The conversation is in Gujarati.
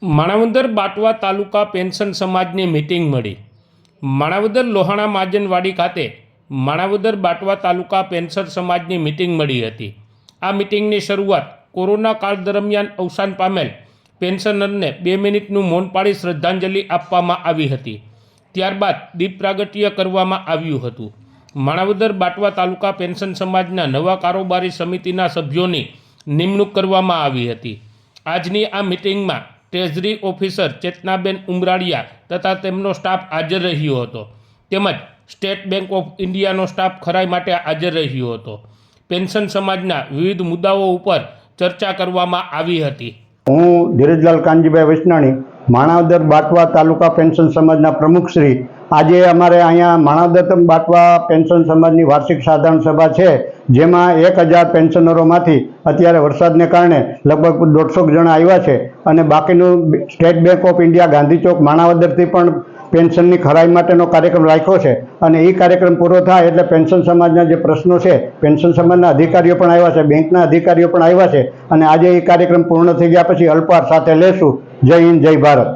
માણાવદર બાટવા તાલુકા પેન્શન સમાજની મીટિંગ મળી। માણાવદર લોહાણા મહાજનવાડી ખાતે માણાવદર બાટવા તાલુકા પેન્શન સમાજની મીટિંગ મળી હતી। આ મીટિંગની શરૂઆત કોરોના કાળ દરમિયાન અવસાન પામેલ પેન્શનરને 2 મિનિટનું મૌન પાળી શ્રદ્ધાંજલિ આપવામાં આવી હતી। ત્યારબાદ દીપ પ્રાગટ્ય કરવામાં આવ્યું હતું। માણાવદર બાટવા તાલુકા પેન્શન સમાજના નવા કારોબારી સમિતિના સભ્યોની નિમણૂક કરવામાં આવી હતી। આજની આ મીટિંગમાં ટ્રેઝરી ઓફિસર ચેતનાબેન ઉમરાળિયા તથા તેમનો સ્ટાફ હાજર રહ્યો હતો, તેમજ સ્ટેટ બેંક ઓફ ઇન્ડિયાનો સ્ટાફ ખરાઈ માટે હાજર રહ્યો હતો। પેન્શન સમાજના વિવિધ મુદ્દાઓ ઉપર ચર્ચા કરવામાં આવી હતી। હું ધીરજલાલ કાનજીભાઈ વૈષ્ણાણી, માણાવદર બાટવા તાલુકા પેન્શન સમાજના પ્રમુખ શ્રી। આજે અમારે અહીંયા માણાવદર બાટવા પેન્શન સમાજની વાર્ષિક સાધારણ સભા છે, જેમાં 1000 પેન્શનરોમાંથી અત્યારે વરસાદને કારણે લગભગ 150 જણા આવ્યા છે અને બાકીનું State Bank of India Gandhi Chowk માણાવદરથી પણ પેન્શનની ખરાઈ માટેનો કાર્યક્રમ રાખ્યો છે અને એ કાર્યક્રમ પૂરો થાય એટલે પેન્શન સમાજના જે પ્રશ્નો છે, પેન્શન સમાજના અધિકારીઓ પણ આવ્યા છે, બેંકના અધિકારીઓ પણ આવ્યા છે અને આજે એ કાર્યક્રમ પૂર્ણ થઈ ગયા પછી અલ્પાહાર સાથે લેશું। જય હિન્દ, જય ભારત।